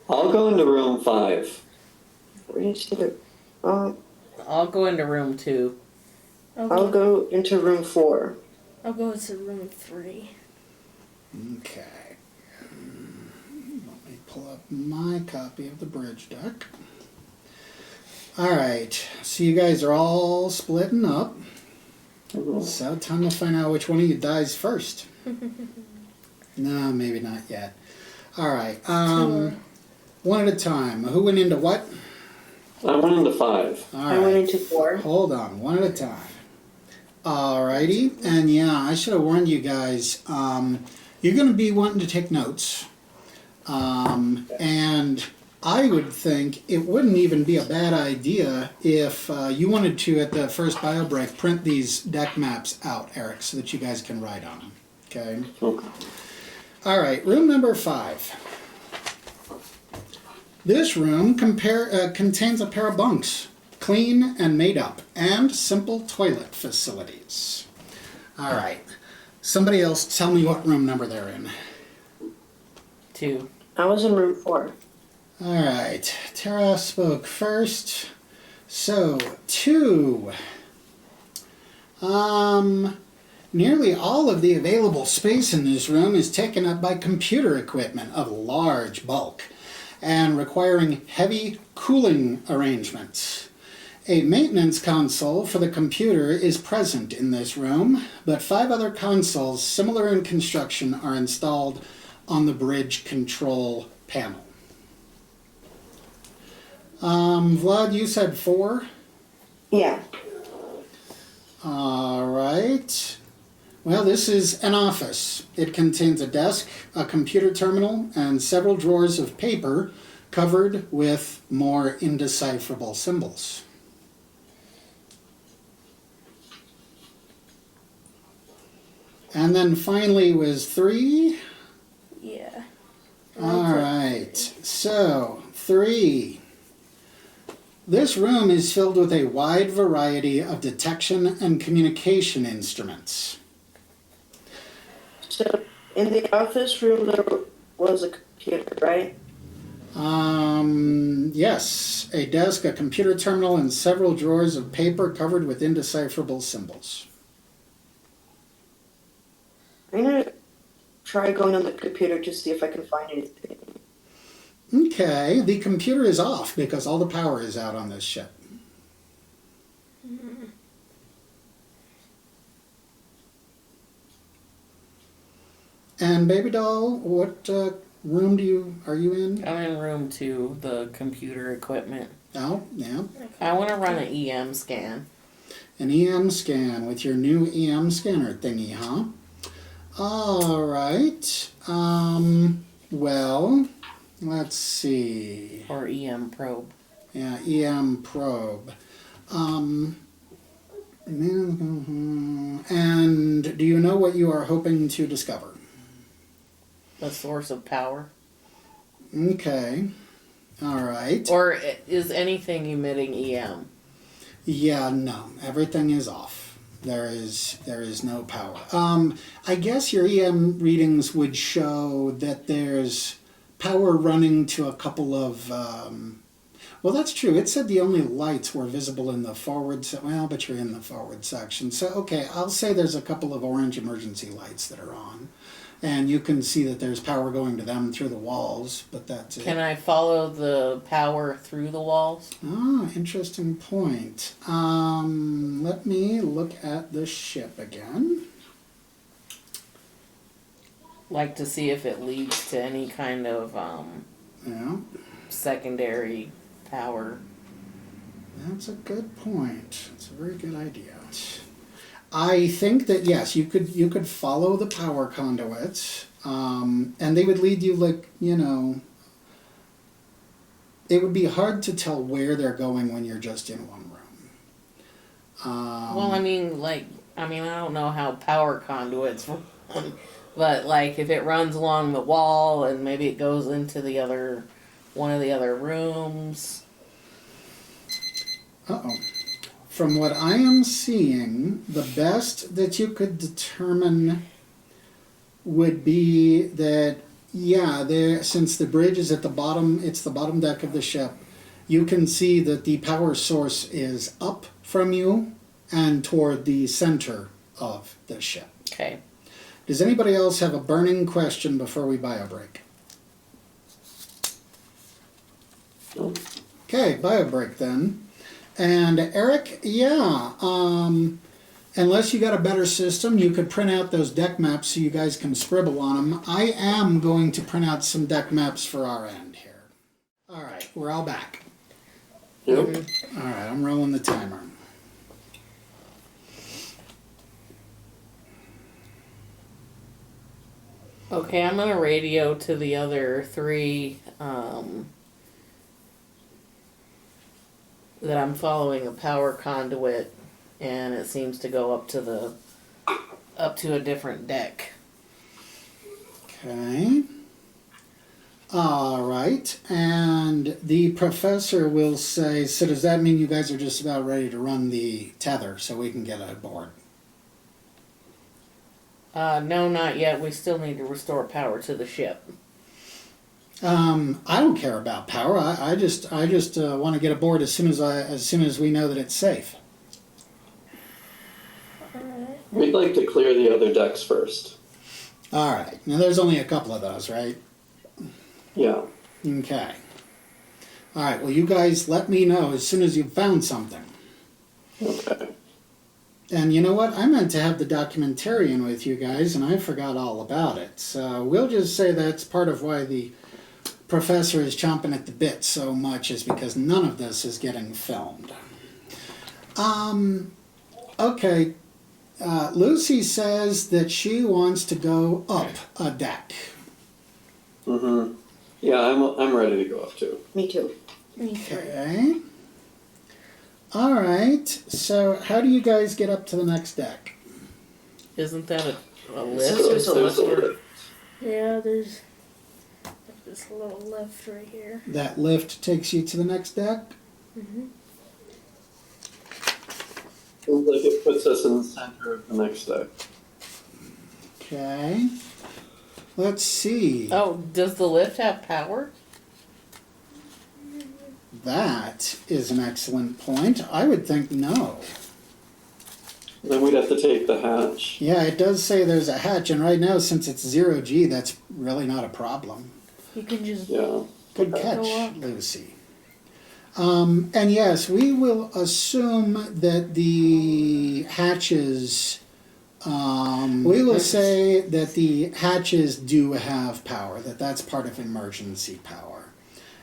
I'll go into room 5. I'll go into room 2. I'll go into room 4. I'll go into room 3. Okay. Let me pull up my copy of the bridge deck. All right. So you guys are all splitting up. So time to find out which one of you dies first. No, maybe not yet. All right. One at a time. Who went into what? I went into 5. All I went right. into 4. Hold on. One at a time. Alrighty, and yeah, I should have warned you guys. You're going to be wanting to take notes, and I would think it wouldn't even be a bad idea if you wanted to, at the first bio break, print these deck maps out, Eric, so that you guys can write on them. Okay. All right, room number 5. This room contains a pair of bunks. Clean and made up, and simple toilet facilities. All right. Somebody else tell me what room number they're in. 2. I was in room 4. All right. Tara spoke first. So, 2. Nearly all of the available space in this room is taken up by computer equipment of large bulk and requiring heavy cooling arrangements. A maintenance console for the computer is present in this room, but 5 other consoles similar in construction are installed on the bridge control panel. Vlad, you said 4? Yeah. All right. Well, this is an office. It contains a desk, a computer terminal, and several drawers of paper covered with more indecipherable symbols. And then finally was 3. Yeah. All right. So, 3. This room is filled with a wide variety of detection and communication instruments. So, in the office room, there was a computer, right? Yes. A desk, a computer terminal, and several drawers of paper covered with indecipherable symbols. I'm going to try going on the computer to see if I can find anything. Okay. The computer is off because all the power is out on this ship. And Baby Doll, what room are you in? I'm in room 2, the computer equipment. Oh, yeah. I want to run an EM scan. An EM scan with your new EM scanner thingy, huh? All right. Well, let's see. Or EM probe. Yeah, EM probe. And do you know what you are hoping to discover? The source of power. Okay. All right. Or is anything emitting EM? Yeah, no. Everything is off. There is no power. I guess your EM readings would show that there's power running to a couple of... well, that's true. It said the only lights were visible in the forward... Well, but you're in the forward section. So, okay, I'll say there's a couple of orange emergency lights that are on. And you can see that there's power going to them through the walls, but that's it. Can I follow the power through the walls? Ah, interesting point. Let me look at the ship again. Like to see if it leads to any kind of Yeah, secondary power. that's a good point. It's a very good idea. I think that yes, you could follow the power conduits, and they would lead you it would be hard to tell where they're going when you're just in one room. Well, I don't know how power conduits run, but if it runs along the wall and maybe it goes into one of the other rooms. Uh-oh. From what I am seeing, the best that you could determine would be that Yeah, there. Since the bridge is at the bottom, it's the bottom deck of the ship. You can see that the power source is up from you and toward the center of the ship. Okay. Does anybody else have a burning question before we bio break? Nope. Okay, bio break then. And Eric, yeah, unless you got a better system, you could print out those deck maps so you guys can scribble on them. I am going to print out some deck maps for our end here. All right, we're all back. Yep. All right, I'm rolling the timer. Okay, I'm gonna radio to the other three that I'm following a power conduit, and it seems to go up to a different deck. Okay. All right, and the professor will say, so does that mean you guys are just about ready to run the tether so we can get aboard? No, not yet. We still need to restore power to the ship. I don't care about power. I just want to get aboard as soon as we know that it's safe. Alright. We'd like to clear the other decks first. All right. Now there's only a couple of those, right? Yeah. Okay. All right. Well, you guys let me know as soon as you've found something. Okay. And you know what? I meant to have the documentarian with you guys, and I forgot all about it. So we'll just say that's part of why the professor is chomping at the bit so much, is because none of this is getting filmed. Okay. Lucy says that she wants to go up a deck. Mm-hmm. Yeah, I'm ready to go up too. Me too. Me too. Okay. All right. So how do you guys get up to the next deck? Isn't that a There's lift? a lift. Yeah, there's like this little lift right here. That lift takes you to the next deck? Seems like it puts us in the center of the next deck. Okay. Let's see. Oh, does the lift have power? That is an excellent point. I would think no. Then we'd have to take the hatch. Yeah, it does say there's a hatch, and right now, since it's 0G, that's really not a problem. You can just Yeah. Good Go catch, up. Lucy. And yes, we will assume that the hatches. We will say that the hatches do have power. That's part of emergency power,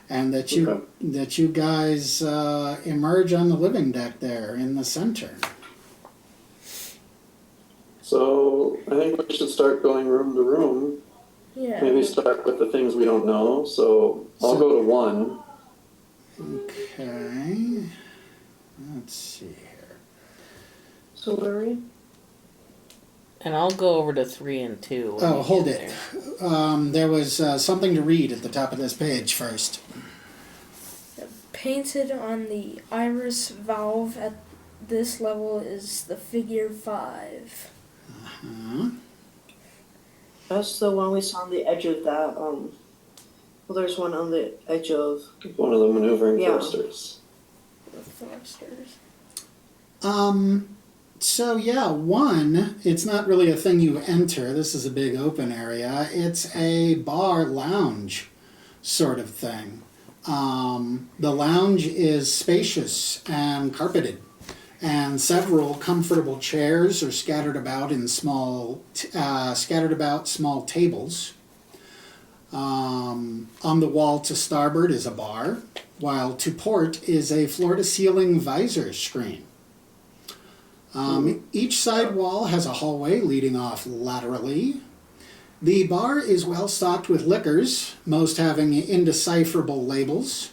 and that you guys emerge on the living deck there in the center. So I think we should start going room to room. yeah. Maybe start with the things we don't know. So I'll go to 1. Okay. Let's see here. So where are we? And I'll go over to 3 and 2. when Oh, we hold get it. there. There was something to read at the top of this page first. Painted on the iris valve at this level is the figure 5. Huh? That's the one we saw on the edge of that. Well, there's one on the edge of. One of the maneuvering Yeah. thrusters. The thrusters. So yeah, 1, it's not really a thing you enter. This is a big open area. It's a bar lounge sort of thing. The lounge is spacious and carpeted, and several comfortable chairs are scattered about small tables. On the wall to starboard is a bar, while to port is a floor-to-ceiling visor screen. Each side wall has a hallway leading off laterally. The bar is well stocked with liquors, most having indecipherable labels.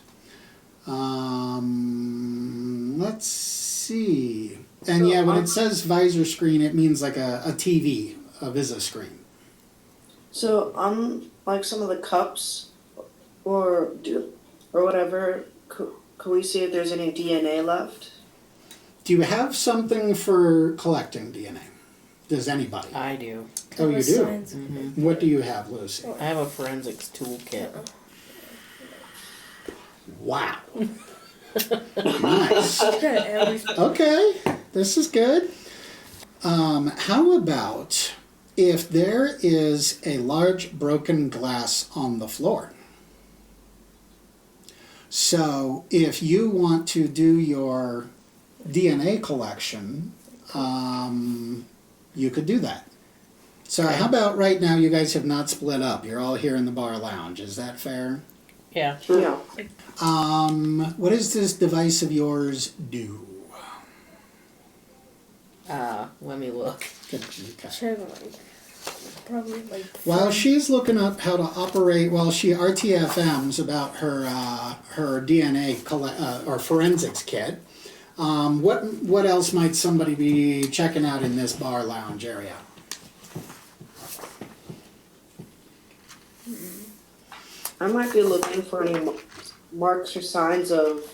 Let's see. And yeah, when it says visor screen, it means like a TV, a Visa screen. So on like some of the cups, or whatever, could we see if there's any DNA left? Do you have something for collecting DNA? Does anybody? I do. Oh, you do? Science. What do you have, Lucy? I have a forensics toolkit. Wow. Nice. Okay, Okay, this is good. How about if there is a large broken glass on the floor? So if you want to do your DNA collection, you could do that. So how about right now you guys have not split up. You're all here in the bar lounge. Is that fair? Yeah. Yeah. What does this device of yours do? Let me look. Okay. check like probably like. While she's looking up how to operate, while she RTFMs about her DNA or forensics kit, what else might somebody be checking out in this bar lounge area? I might be looking for any marks or signs of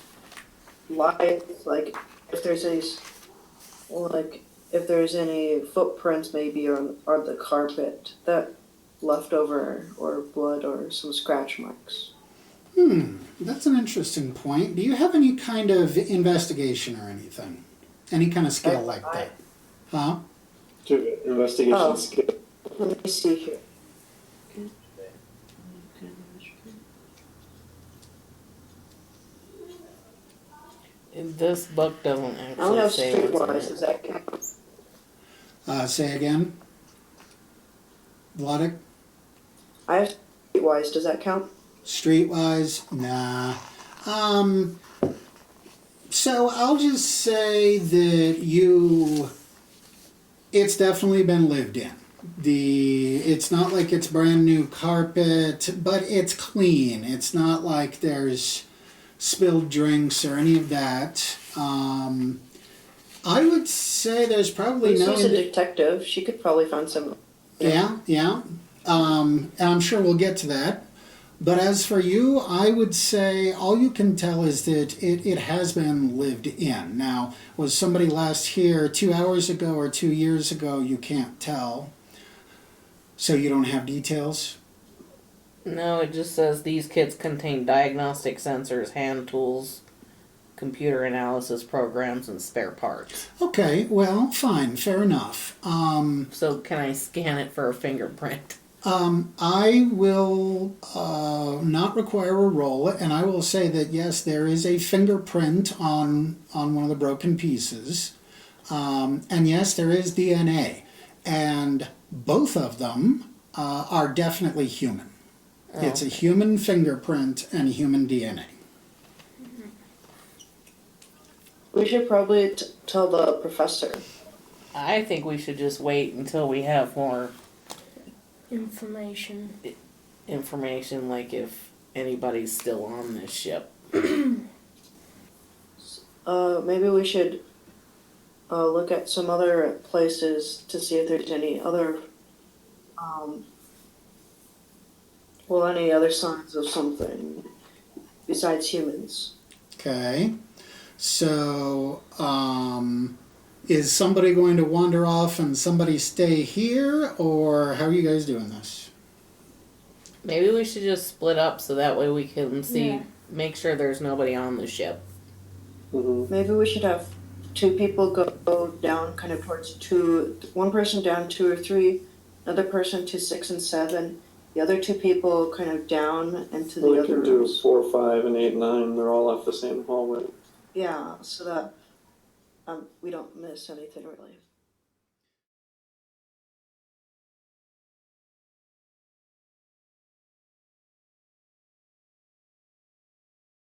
life, like if there's any, like if there's any footprints maybe on the carpet that left over, or blood or some scratch marks. That's an interesting point. Do you have any kind of investigation or anything? Any kind of skill like that? Huh? Investigation Oh. skill. Let me see here. This book doesn't I only actually have say what's in streetwise, it. does that count? Say again. Vladik? I have streetwise, does that count? Streetwise? Nah. So I'll just say that it's definitely been lived in. It's not like it's brand new carpet, but it's clean. It's not like there's spilled drinks or any of that. I would say there's probably no... Lucy's a detective, she could probably find some... Yeah. And I'm sure we'll get to that. But as for you, I would say all you can tell is that it has been lived in. Now, was somebody last here 2 hours ago or 2 years ago? You can't tell. So you don't have details? No, it just says these kits contain diagnostic sensors, hand tools, computer analysis programs, and spare parts. Okay, well, fine, fair enough. So can I scan it for a fingerprint? I will not require a roll, and I will say that yes, there is a fingerprint on one of the broken pieces, and yes, there is DNA, and both of them are definitely human. Oh. It's a human fingerprint and human DNA. We should probably tell the professor. I think we should just wait until we have more Information. information, like if anybody's still on this ship. Maybe we should look at some other places to see if there's any other, any other signs of something besides humans. Okay, so is somebody going to wander off and somebody stay here, or how are you guys doing this? Maybe we should just split up so that way we can see, Yeah. make sure there's nobody on the ship. Mm-hmm. Maybe we should have two people go down kind of towards one person down 2 or 3, another person to 6 and 7, the other 2 people kind of down into the We other can do rooms. 4, 5, and 8, 9. They're all off the same hallway. Yeah, so that we don't miss anything really.